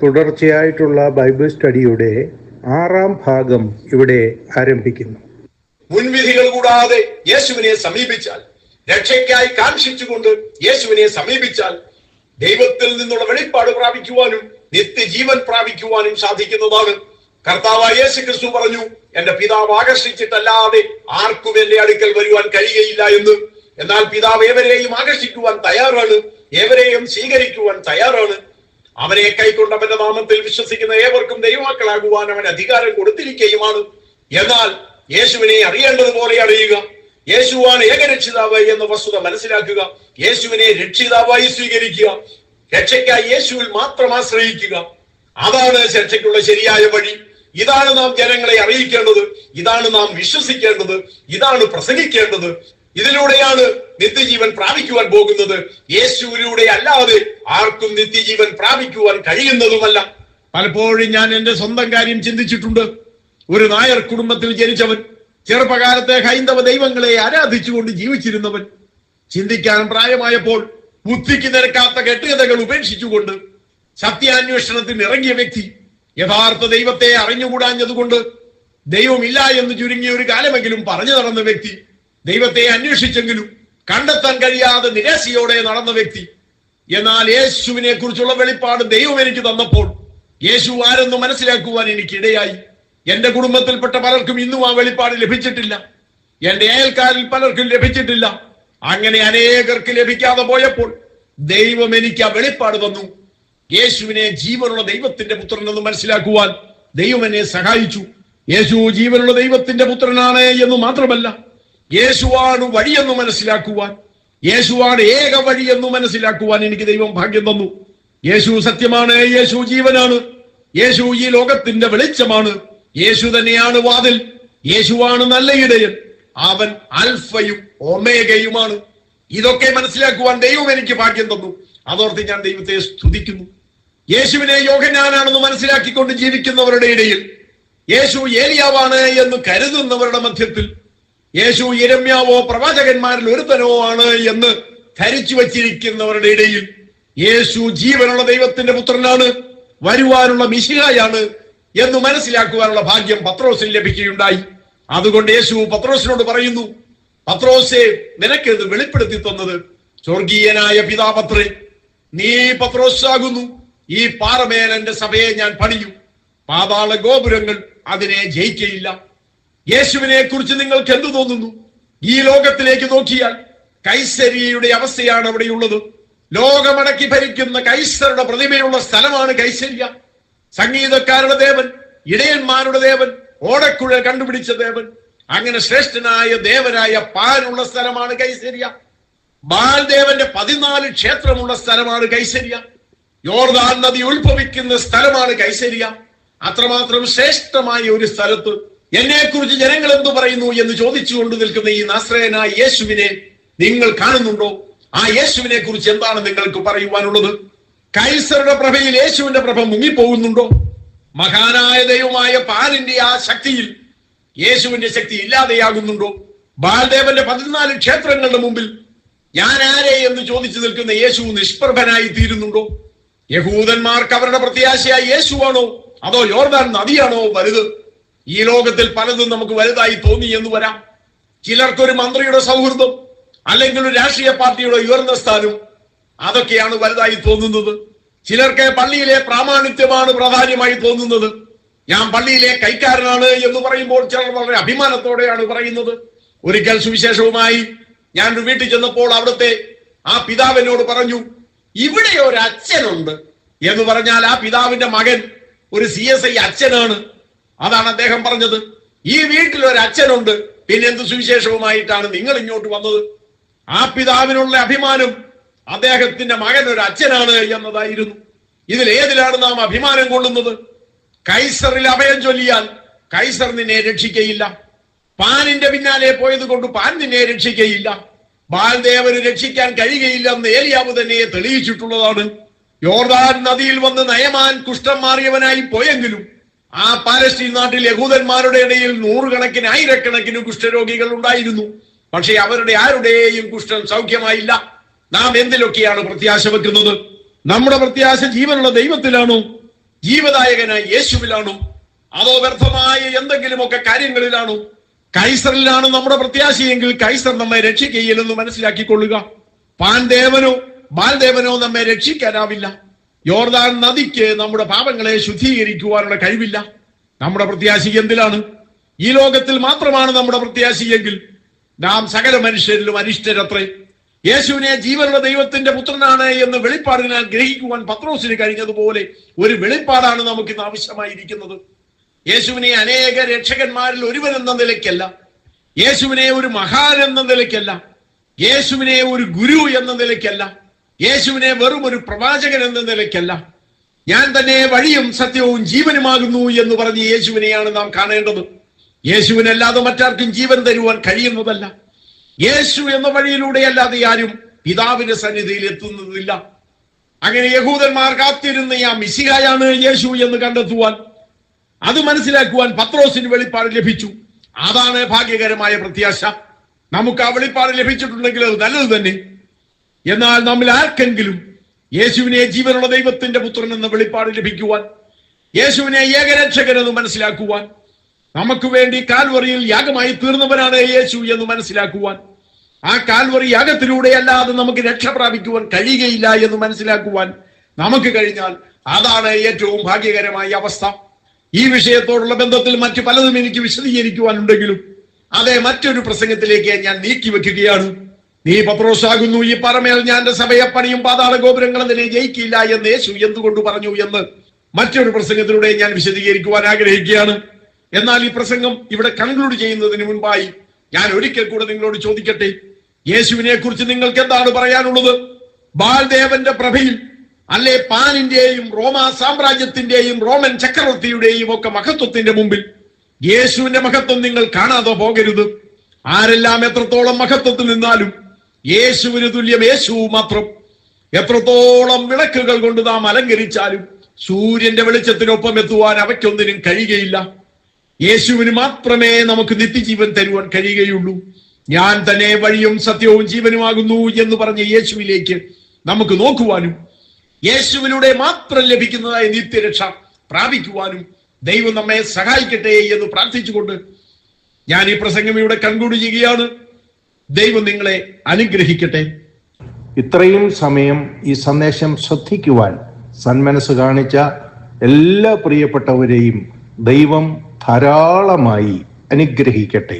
തുടർച്ചയായിട്ടുള്ള ബൈബിൾ സ്റ്റഡിയുടെ 6ാം ഭാഗം ഇവിടെ ആരംഭിക്കുന്നു. മുൻവിധികൾ കൂടാതെ യേശുവിനെ സമീപിച്ചാൽ, രക്ഷയ്ക്കായി കാക്ഷിച്ചുകൊണ്ട് യേശുവിനെ സമീപിച്ചാൽ ദൈവത്തിൽ നിന്നുള്ള വെളിപ്പാട് പ്രാപിക്കുവാനും നിത്യജീവൻ പ്രാപിക്കുവാനും സാധിക്കുന്നതാണ്. കർത്താവായ യേശു ക്രിസ്തു പറഞ്ഞു, എന്റെ പിതാവ് ആകർഷിച്ചിട്ടല്ലാതെ ആർക്കും എന്റെ അടുക്കൽ വരുവാൻ കഴിയുകയില്ല എന്ന്. എന്നാൽ പിതാവ് ഏവരെയും ആകർഷിക്കുവാൻ തയ്യാറാണ്, ഏവരെയും സ്വീകരിക്കുവാൻ തയ്യാറാണ്. അവനെ കൈക്കൊണ്ട് അവന്റെ നാമത്തിൽ വിശ്വസിക്കുന്ന ഏവർക്കും ദൈവമക്കളാകുവാൻ അവൻ അധികാരം കൊടുത്തിരിക്കുകയുമാണ്. എന്നാൽ യേശുവിനെ അറിയേണ്ടതുപോലെ അറിയുക, യേശുവാണ് ഏകരക്ഷിതാവ് എന്ന വസ്തുത മനസ്സിലാക്കുക, യേശുവിനെ രക്ഷിതാവായി സ്വീകരിക്കുക, രക്ഷയ്ക്കായി യേശുവിൽ മാത്രം ആശ്രയിക്കുക. അതാണ് രക്ഷയ്ക്കുള്ള ശരിയായ വഴി. ഇതാണ് നാം ജനങ്ങളെ അറിയിക്കേണ്ടത്, ഇതാണ് നാം വിശ്വസിക്കേണ്ടത്, ഇതാണ് പ്രസംഗിക്കേണ്ടത്. ഇതിലൂടെയാണ് നിത്യജീവൻ പ്രാപിക്കുവാൻ പോകുന്നത്. യേശുവിലൂടെ അല്ലാതെ ആർക്കും നിത്യജീവൻ പ്രാപിക്കുവാൻ കഴിയുന്നതുമല്ല. പലപ്പോഴും ഞാൻ എന്റെ സ്വന്തം കാര്യം ചിന്തിച്ചിട്ടുണ്ട്. ഒരു നായർ കുടുംബത്തിൽ ജനിച്ചവൻ, ചെറുപ്പകാലത്തെ ഹൈന്ദവ ദൈവങ്ങളെ ആരാധിച്ചുകൊണ്ട് ജീവിച്ചിരുന്നവൻ, ചിന്തിക്കാൻ പ്രായമായപ്പോൾ ബുദ്ധിക്ക് നിരക്കാത്ത കെട്ടുകഥകൾ ഉപേക്ഷിച്ചുകൊണ്ട് സത്യാന്വേഷണത്തിന് ഇറങ്ങിയ വ്യക്തി, യഥാർത്ഥ ദൈവത്തെ അറിഞ്ഞുകൂടാഞ്ഞതുകൊണ്ട് ദൈവമില്ല എന്ന് ചുരുങ്ങിയ ഒരു കാലമെങ്കിലും പറഞ്ഞു നടന്ന വ്യക്തി, ദൈവത്തെ അന്വേഷിച്ചെങ്കിലും കണ്ടെത്താൻ കഴിയാതെ നിരാശയോടെ നടന്ന വ്യക്തി. എന്നാൽ യേശുവിനെ കുറിച്ചുള്ള വെളിപ്പാട് ദൈവം എനിക്ക് തന്നപ്പോൾ യേശു ആരെന്ന് മനസ്സിലാക്കുവാൻ എനിക്കിടയായി. എന്റെ കുടുംബത്തിൽപ്പെട്ട പലർക്കും ഇന്നും ആ വെളിപ്പാട് ലഭിച്ചിട്ടില്ല, എന്റെ അയൽക്കാരിൽ പലർക്കും ലഭിച്ചിട്ടില്ല. അങ്ങനെ അനേകർക്ക് ലഭിക്കാതെ പോയപ്പോൾ ദൈവം എനിക്ക് ആ വെളിപ്പാട് തന്നു. യേശുവിനെ ജീവനുള്ള ദൈവത്തിന്റെ പുത്രൻ എന്ന് മനസ്സിലാക്കുവാൻ ദൈവം എന്നെ സഹായിച്ചു. യേശു ജീവനുള്ള ദൈവത്തിന്റെ പുത്രനാണ് എന്ന് മാത്രമല്ല, യേശുവാണ് വഴിയെന്ന് മനസ്സിലാക്കുവാൻ, യേശുവാണ് ഏക വഴിയെന്ന് മനസ്സിലാക്കുവാൻ എനിക്ക് ദൈവം ഭാഗ്യം തന്നു. യേശു സത്യമാണ്, യേശു ജീവനാണ്, യേശു ഈ ലോകത്തിന്റെ വെളിച്ചമാണ്, യേശു തന്നെയാണ് വാതിൽ, യേശുവാണ് നല്ല ഇടയൻ, അവൻ അൽഫയും ഒമേഗയുമാണ്. ഇതൊക്കെ മനസ്സിലാക്കുവാൻ ദൈവം എനിക്ക് ഭാഗ്യം തന്നു. അതോർത്ത് ഞാൻ ദൈവത്തെ സ്തുതിക്കുന്നു. യേശുവിനെ യോഹന്നാനാണെന്ന് മനസ്സിലാക്കിക്കൊണ്ട് ജീവിക്കുന്നവരുടെ ഇടയിൽ, യേശു ഏലിയാവാണ് എന്ന് കരുതുന്നവരുടെ മധ്യത്തിൽ, യേശു യിരെമ്യാവോ പ്രവാചകന്മാരിൽ ഒരുത്തനോ ആണ് എന്ന് ധരിച്ചു വച്ചിരിക്കുന്നവരുടെ ഇടയിൽ, യേശു ജീവനുള്ള ദൈവത്തിന്റെ പുത്രനാണ്, വരുവാനുള്ള മിശിഹായാണ് എന്ന് മനസ്സിലാക്കുവാനുള്ള ഭാഗ്യം പത്രോസിന് ലഭിക്കുകയുണ്ടായി. അതുകൊണ്ട് യേശു പത്രോസിനോട് പറയുന്നു, പത്രോസേ, നിനക്കിത് വെളിപ്പെടുത്തി തന്നത് സ്വർഗീയനായ പിതാപത്രേ, നീ പത്രോസാകുന്നു, ഈ പാറമേൽ എന്റെ സഭയെ ഞാൻ പണിയും, പാതാള ഗോപുരങ്ങൾ അതിനെ ജയിക്കയില്ല. യേശുവിനെ കുറിച്ച് നിങ്ങൾക്ക് എന്തു തോന്നുന്നു? ഈ ലോകത്തിലേക്ക് നോക്കിയാൽ കൈസരിയുടെ അവസ്ഥയാണ് അവിടെയുള്ളത്. ലോകമടക്കി ഭരിക്കുന്ന കൈസരുടെ പ്രതിമയുള്ള സ്ഥലമാണ് കൈസരിയ. സംഗീതക്കാരുടെ ദേവൻ, ഇടയന്മാരുടെ ദേവൻ, ഓടക്കുഴ കണ്ടുപിടിച്ച ദേവൻ, അങ്ങനെ ശ്രേഷ്ഠനായ ദേവനായ പാനുള്ള സ്ഥലമാണ് കൈസരിയ. ബാൽദേവന്റെ 14 ക്ഷേത്രമുള്ള സ്ഥലമാണ് കൈസരിയ. യോർദാൻ നദി ഉത്ഭവിക്കുന്ന സ്ഥലമാണ് കൈസരിയ. അത്രമാത്രം ശ്രേഷ്ഠമായ ഒരു സ്ഥലത്ത് എന്നെ കുറിച്ച് ജനങ്ങൾ എന്തു പറയുന്നു എന്ന് ചോദിച്ചുകൊണ്ട് നിൽക്കുന്ന ഈ നാസറേയനായ യേശുവിനെ നിങ്ങൾ കാണുന്നുണ്ടോ? ആ യേശുവിനെ കുറിച്ച് എന്താണ് നിങ്ങൾക്ക് പറയുവാനുള്ളത്? കൈസറുടെ പ്രഭയിൽ യേശുവിന്റെ പ്രഭ മുങ്ങിപ്പോകുന്നുണ്ടോ? മഹാനായ ദൈവമായ പാലിന്റെ ആ ശക്തിയിൽ യേശുവിന്റെ ശക്തി ഇല്ലാതെയാകുന്നുണ്ടോ? ബാൽദേവന്റെ 14 ക്ഷേത്രങ്ങളുടെ മുമ്പിൽ ഞാൻ ആരെ എന്ന് ചോദിച്ചു നിൽക്കുന്ന യേശു നിഷ്പ്രഭനായി തീരുന്നുണ്ടോ? യഹൂദന്മാർക്ക് അവരുടെ പ്രത്യാശയായി യേശുവാണോ അതോ യോർദാൻ നദിയാണോ വലുത്? ഈ ലോകത്തിൽ പലതും നമുക്ക് വലുതായി തോന്നി എന്ന് വരാം. ചിലർക്കൊരു മന്ത്രിയുടെ സൗഹൃദം, അല്ലെങ്കിൽ ഒരു രാഷ്ട്രീയ പാർട്ടിയുടെ ഉയർന്ന സ്ഥാനം, അതൊക്കെയാണ് വലുതായി തോന്നുന്നത്. ചിലർക്ക് പള്ളിയിലെ പ്രാമാണിത്യമാണ് പ്രാധാന്യമായി തോന്നുന്നത്. ഞാൻ പള്ളിയിലെ കൈക്കാരനാണ് എന്ന് പറയുമ്പോൾ ചിലർ വളരെ അഭിമാനത്തോടെയാണ് പറയുന്നത്. ഒരിക്കൽ സുവിശേഷവുമായി ഞാൻ ഒരു വീട്ടിൽ ചെന്നപ്പോൾ അവിടുത്തെ ആ പിതാവിനോട് പറഞ്ഞു, ഇവിടെ ഒരു അച്ഛനുണ്ട് എന്ന് പറഞ്ഞാൽ ആ പിതാവിന്റെ മകൻ ഒരു CSI അച്ഛനാണ്. അതാണ് അദ്ദേഹം പറഞ്ഞത്. ഈ വീട്ടിൽ ഒരു അച്ഛനുണ്ട്, പിന്നെ എന്ത് സുവിശേഷവുമായിട്ടാണ് നിങ്ങൾ ഇങ്ങോട്ട് വന്നത്? ആ പിതാവിനുള്ള അഭിമാനം അദ്ദേഹത്തിന്റെ മകൻ ഒരു അച്ഛനാണ് എന്നതായിരുന്നു. ഇതിൽ ഏതിലാണ് നാം അഭിമാനം കൊള്ളുന്നത്? കൈസറിൽ അഭയം ചൊല്ലിയാൽ കൈസർ നിന്നെ രക്ഷിക്കയില്ല. പാനിന്റെ പിന്നാലെ പോയത് കൊണ്ട് പാൻ നിന്നെ രക്ഷിക്കയില്ല. ബാൽദേവന് രക്ഷിക്കാൻ കഴിയുകയില്ല എന്ന് ഏലിയാവ് തന്നെ തെളിയിച്ചിട്ടുള്ളതാണ്. യോർദാൻ നദിയിൽ വന്ന് നയമാൻ കുഷ്ഠം മാറിയവനായി പോയെങ്കിലും ആ പാലസ്തീൻ നാട്ടിൽ യഹൂദന്മാരുടെ ഇടയിൽ 100 ആയിരക്കണക്കിന് കുഷ്ഠരോഗികൾ ഉണ്ടായിരുന്നു. പക്ഷെ അവരുടെ ആരുടെയും കുഷ്ഠം സൗഖ്യമായില്ല. നാം എന്തിലൊക്കെയാണ് പ്രത്യാശ വെക്കുന്നത്? നമ്മുടെ പ്രത്യാശ ജീവനുള്ള ദൈവത്തിലാണോ ജീവദായകനായ യേശുവിലാണോ, അതോ വ്യർത്ഥമായ എന്തെങ്കിലുമൊക്കെ കാര്യങ്ങളിലാണോ? കൈസറിലാണ് നമ്മുടെ പ്രത്യാശയെങ്കിൽ കൈസർ നമ്മെ രക്ഷിക്കുകയില്ലെന്ന് മനസ്സിലാക്കിക്കൊള്ളുക. പാൻദേവനോ ബാൽദേവനോ നമ്മെ രക്ഷിക്കാനാവില്ല. യോർദാൻ നദിക്ക് നമ്മുടെ പാപങ്ങളെ ശുദ്ധീകരിക്കുവാനുള്ള കഴിവില്ല. നമ്മുടെ പ്രത്യാശ എന്തിലാണ്? ഈ ലോകത്തിൽ മാത്രമാണ് നമ്മുടെ പ്രത്യാശയെങ്കിൽ നാം സകല മനുഷ്യരിലും അനിഷ്ടരത്രേ. യേശുവിനെ ജീവനുള്ള ദൈവത്തിന്റെ പുത്രനാണ് എന്ന് വെളിപ്പാടിനാൽ ഗ്രഹിക്കുവാൻ പത്രോസിന് കഴിഞ്ഞതുപോലെ ഒരു വെളിപ്പാടാണ് നമുക്കിന്ന് ആവശ്യമായിരിക്കുന്നത്. യേശുവിനെ അനേക രക്ഷകന്മാരിൽ ഒരുവൻ എന്ന നിലയ്ക്കല്ല, യേശുവിനെ ഒരു മഹാൻ എന്ന നിലയ്ക്കല്ല, യേശുവിനെ ഒരു ഗുരു എന്ന നിലയ്ക്കല്ല, യേശുവിനെ വെറും ഒരു പ്രവാചകൻ എന്ന നിലയ്ക്കല്ല, ഞാൻ തന്നെ വഴിയും സത്യവും ജീവനുമാകുന്നു എന്ന് പറഞ്ഞ് യേശുവിനെയാണ് നാം കാണേണ്ടത്. യേശുവിനല്ലാതെ മറ്റാർക്കും ജീവൻ തരുവാൻ കഴിയുന്നതല്ല. യേശു എന്ന വഴിയിലൂടെ അല്ലാതെ ആരും പിതാവിന്റെ സന്നിധിയിൽ എത്തുന്നതില്ല. അങ്ങനെ യഹൂദന്മാർ കാത്തിരുന്ന ആ മിശിഹായാണ് യേശു എന്ന് കണ്ടെത്തുവാൻ, അത് മനസ്സിലാക്കുവാൻ പത്രോസിന് വെളിപ്പാട് ലഭിച്ചു. അതാണ് ഭാഗ്യകരമായ പ്രത്യാശ. നമുക്ക് ആ വെളിപ്പാട് ലഭിച്ചിട്ടുണ്ടെങ്കിൽ അത് നല്ലത് തന്നെ. എന്നാൽ നമ്മിൽ ആർക്കെങ്കിലും യേശുവിനെ ജീവനുള്ള ദൈവത്തിന്റെ പുത്രൻ എന്ന വെളിപ്പാട് ലഭിക്കുവാൻ, യേശുവിനെ ഏകരക്ഷകൻ എന്ന് മനസ്സിലാക്കുവാൻ, നമുക്ക് വേണ്ടി കാൽവറിയിൽ യാഗമായി തീർന്നവനാണ് യേശു എന്ന് മനസ്സിലാക്കുവാൻ, ആ കാൽവറി യാഗത്തിലൂടെ അല്ലാതെ നമുക്ക് രക്ഷ പ്രാപിക്കുവാൻ കഴിയുകയില്ല എന്ന് മനസ്സിലാക്കുവാൻ നമുക്ക് കഴിഞ്ഞാൽ അതാണ് ഏറ്റവും ഭാഗ്യകരമായ അവസ്ഥ. ഈ വിഷയത്തോടുള്ള ബന്ധത്തിൽ മറ്റു പലതും എനിക്ക് വിശദീകരിക്കുവാനുണ്ടെങ്കിലും അതേ മറ്റൊരു പ്രസംഗത്തിലേക്ക് ഞാൻ നീക്കിവെക്കുകയാണ്. നീ പത്രോസാകുന്നു, ഈ പറമേൽ ഞാൻ എന്റെ സഭയെ പണിയും, പാതാള ഗോപുരങ്ങൾ അതിനെ ജയിക്കില്ല എന്ന് യേശു എന്തുകൊണ്ട് പറഞ്ഞു എന്ന് മറ്റൊരു പ്രസംഗത്തിലൂടെ ഞാൻ വിശദീകരിക്കുവാൻ ആഗ്രഹിക്കുകയാണ്. എന്നാൽ ഈ പ്രസംഗം ഇവിടെ കൺക്ലൂഡ് ചെയ്യുന്നതിന് മുൻപായി ഞാൻ ഒരിക്കൽ കൂടെ നിങ്ങളോട് ചോദിക്കട്ടെ, യേശുവിനെ കുറിച്ച് നിങ്ങൾക്ക് എന്താണ് പറയാനുള്ളത്? ബാൽദേവന്റെ പ്രഭയിൽ, അല്ലെ പാനിന്റെയും റോമാ സാമ്രാജ്യത്തിന്റെയും റോമൻ ചക്രവർത്തിയുടെയും ഒക്കെ മഹത്വത്തിന്റെ മുമ്പിൽ യേശുവിന്റെ മഹത്വം നിങ്ങൾ കാണാതെ പോകരുത്. ആരെല്ലാം എത്രത്തോളം മഹത്വത്തിൽ നിന്നാലും യേശുവിന് തുല്യം യേശു മാത്രം. എത്രത്തോളം വിളക്കുകൾ കൊണ്ട് നാം അലങ്കരിച്ചാലും സൂര്യന്റെ വെളിച്ചത്തിനൊപ്പം എത്തുവാൻ അവയ്ക്കൊന്നിനും കഴിയുകയില്ല. യേശുവിന് മാത്രമേ നമുക്ക് നിത്യജീവൻ തരുവാൻ കഴിയുകയുള്ളൂ. ഞാൻ തന്നെ വഴിയും സത്യവും ജീവനുമാകുന്നു എന്ന് പറഞ്ഞ യേശുവിലേക്ക് നമുക്ക് നോക്കുവാനും യേശുവിലൂടെ മാത്രം ലഭിക്കുന്നതായ നിത്യരക്ഷ പ്രാപിക്കുവാനും ദൈവം നമ്മെ സഹായിക്കട്ടെ എന്ന് പ്രാർത്ഥിച്ചുകൊണ്ട് ഞാൻ ഈ പ്രസംഗം ഇവിടെ കൺക്ലൂഡ് ചെയ്യുകയാണ്. ദൈവം നിങ്ങളെ അനുഗ്രഹിക്കട്ടെ. ഇത്രയും സമയം ഈ സന്ദേശം ശ്രദ്ധിക്കുവാൻ സന്മനസ് കാണിച്ച എല്ലാ പ്രിയപ്പെട്ടവരെയും ദൈവം ധാരാളമായി അനുഗ്രഹിക്കട്ടെ.